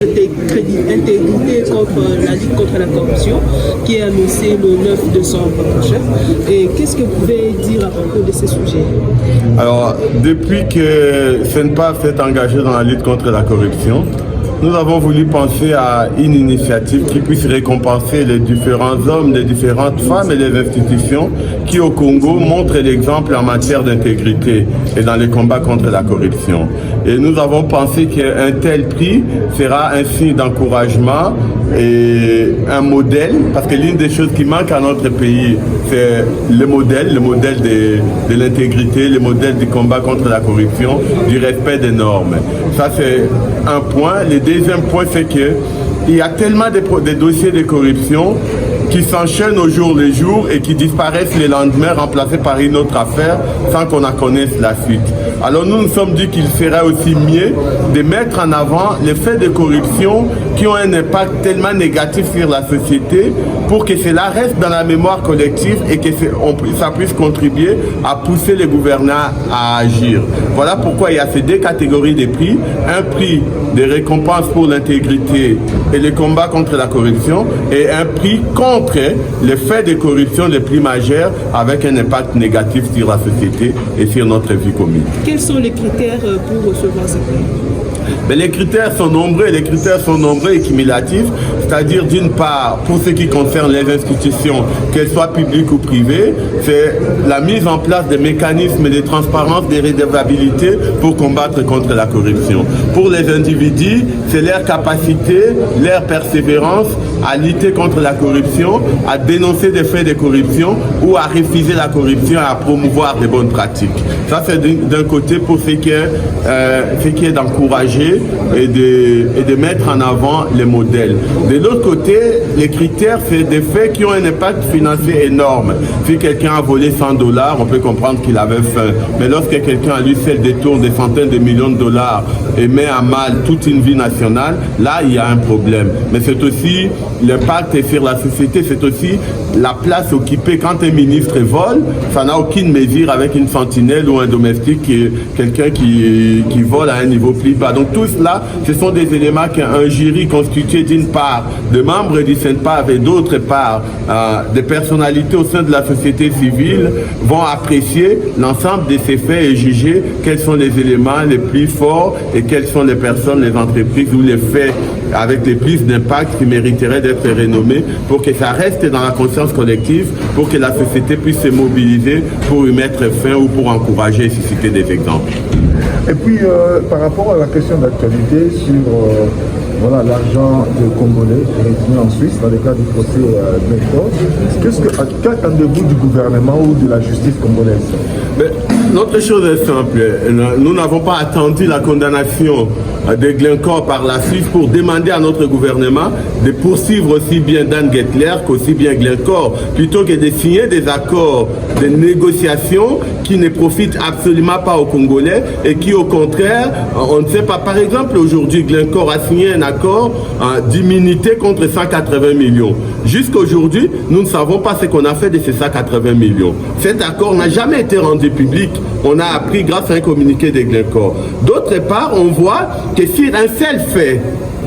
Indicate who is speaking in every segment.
Speaker 1: intégrité contre la lutte contre la corruption qui est annoncée le 9 décembre prochain. Et qu'est-ce que vous pouvez dire à propos de ces sujets?
Speaker 2: Alors, depuis que FENPA s'est engagé dans la lutte contre la corruption, nous avons voulu penser à une initiative qui puisse récompenser les différents hommes, les différentes femmes et les institutions qui au Congo montrent l'exemple en matière d'intégrité et dans les combats contre la corruption. Et nous avons pensé qu'un tel prix sera un signe d'encouragement et un modèle, parce que l'une des choses qui manque à notre pays, c'est le modèle de l'intégrité, le modèle du combat contre la corruption, du respect des normes. Ça, c'est un point. Le deuxième point, c'est qu'il y a tellement de dossiers de corruption qui s'enchaînent au jour le jour et qui disparaissent le lendemain, remplacés par une autre affaire sans qu'on en connaisse la suite. Alors nous nous sommes dit qu'il serait aussi mieux de mettre en avant les faits de corruption qui ont un impact tellement négatif sur la société pour que cela reste dans la mémoire collective et que ça puisse contribuer à pousser les gouvernants à agir. Voilà pourquoi il y a ces deux catégories de prix. Un prix de récompense pour l'intégrité et le combat contre la corruption et un prix contre les faits de corruption les plus majeurs avec un impact négatif sur la société et sur notre vie commune.
Speaker 1: Quels sont les critères pour recevoir ce prix?
Speaker 2: Mais les critères sont nombreux et cumulatifs, c'est-à-dire d'une part, pour ce qui concerne les institutions, qu'elles soient publiques ou privées, c'est la mise en place des mécanismes de transparence, de redevabilité pour combattre contre la corruption. Pour les individus, c'est leur capacité, leur persévérance à lutter contre la corruption, à dénoncer des faits de corruption ou à refuser la corruption et à promouvoir des bonnes pratiques. Ça, c'est d'un côté pour ce qui est d'encourager et de mettre en avant les modèles. De l'autre côté, les critères, c'est des faits qui ont un impact financier énorme. Si quelqu'un a volé $100, on peut comprendre qu'il avait faim. Mais lorsque quelqu'un à lui seul détourne des centaines de millions de dollars et met à mal toute une vie nationale, là, il y a un problème. Mais c'est aussi l'impact sur la société, c'est aussi la place occupée quand un ministre vole. Ça n'a aucune mesure avec une sentinelle ou un domestique, quelqu'un qui vole à un niveau plus bas. Donc tout cela, ce sont des éléments qu'un jury constitué d'une part de membres du FENPA et d'autre part des personnalités au sein de la société civile vont apprécier l'ensemble de ces faits et juger quels sont les éléments les plus forts et quelles sont les personnes, les entreprises ou les faits avec les plus d'impact qui mériteraient d'être renommés pour que ça reste dans la conscience collective, pour que la société puisse se mobiliser pour y mettre fin ou pour encourager et susciter des exemples.
Speaker 3: Et puis, par rapport à la question d'actualité sur l'argent des Congolais retenu en Suisse dans le cadre du procès Glencore, qu'attendez-vous du gouvernement ou de la justice congolaise?
Speaker 2: Notre chose est simple. Nous n'avons pas attendu la condamnation de Glencore par la Suisse pour demander à notre gouvernement de poursuivre aussi bien Dan Gettler qu'aussi bien Glencore, plutôt que de signer des accords de négociation qui ne profitent absolument pas aux Congolais et qui au contraire, on ne sait pas. Par exemple, aujourd'hui, Glencore a signé un accord d'immunité contre 180 millions. Jusqu'aujourd'hui, nous ne savons pas ce qu'on a fait de ces 180 millions. Cet accord n'a jamais été rendu public. On a appris grâce à un communiqué de Glencore. D'autre part, on voit que sur un seul fait,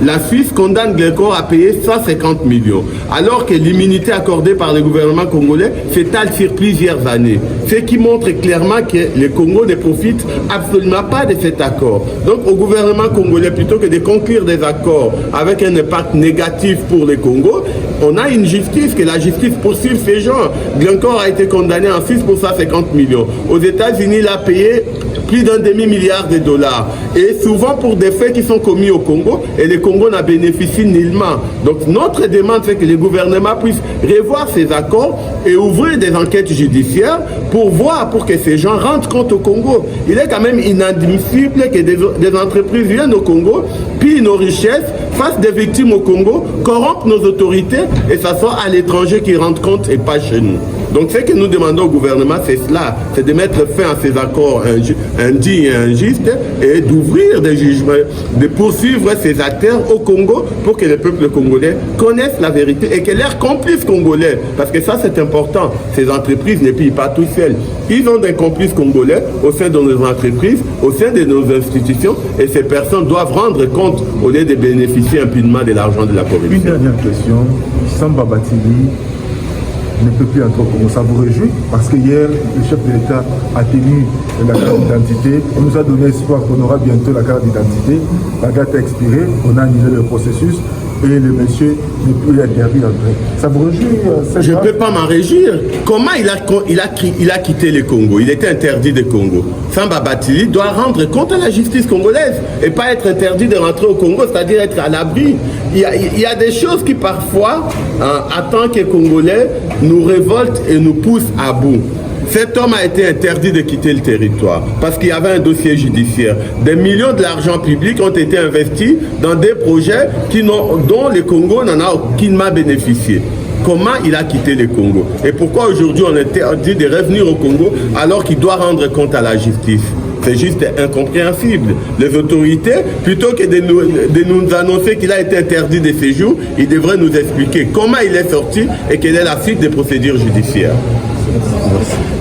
Speaker 2: la Suisse condamne Glencore à payer 150 millions, alors que l'immunité accordée par le gouvernement congolais s'étale sur plusieurs années. Ce qui montre clairement que le Congo ne profite absolument pas de cet accord. Donc au gouvernement congolais, plutôt que de conclure des accords avec un impact négatif pour le Congo, on a une justice, que la justice poursuive ces gens. Glencore a été condamné en Suisse pour 150 millions. Aux États-Unis, il a payé plus d'un demi-milliard de dollars. Et souvent pour des faits qui sont commis au Congo, et le Congo n'a bénéficié nullement. Donc notre demande, c'est que les gouvernements puissent revoir ces accords et ouvrir des enquêtes judiciaires pour que ces gens rendent compte au Congo. Il est quand même inadmissible que des entreprises viennent au Congo, pillent nos richesses, fassent des victimes au Congo, corrompent nos autorités et ça soit à l'étranger qui rendent compte et pas chez nous. Donc ce que nous demandons au gouvernement, c'est cela, c'est de mettre fin à ces accords indignes et injustes et d'ouvrir des jugements, de poursuivre ces acteurs au Congo pour que le peuple congolais connaisse la vérité et que leurs complices congolais, parce que ça c'est important, ces entreprises ne pillent pas tout seuls. Ils ont des complices congolais au sein de nos entreprises, au sein de nos institutions, et ces personnes doivent rendre compte au lieu de bénéficier impunément de l'argent de la corruption.
Speaker 3: Une dernière question, Samba Batili ne peut plus entrer au Congo. Ça vous réjouit? Parce que hier, le chef de l'État a tenu la carte d'identité. On nous a donné espoir qu'on aura bientôt la carte d'identité. La date a expiré, on a annulé le processus et le monsieur n'est plus interdit d'entrer. Ça vous réjouit?
Speaker 2: Je ne peux pas m'en réjouir. Comment il a quitté le Congo? Il était interdit de Congo. Samba Batili doit rendre compte à la justice congolaise et pas être interdit de rentrer au Congo, c'est-à-dire être à l'abri. Il y a des choses qui parfois, en tant que Congolais, nous révoltent et nous poussent à bout. Cet homme a été interdit de quitter le territoire parce qu'il y avait un dossier judiciaire. Des millions de l'argent public ont été investis dans des projets dont le Congo n'en a aucunement bénéficié. Comment il a quitté le Congo? Et pourquoi aujourd'hui on interdit de revenir au Congo alors qu'il doit rendre compte à la justice? C'est juste incompréhensible. Les autorités, plutôt que de nous annoncer qu'il a été interdit de séjour, ils devraient nous expliquer comment il est sorti et quelle est la suite des procédures judiciaires.
Speaker 3: Merci.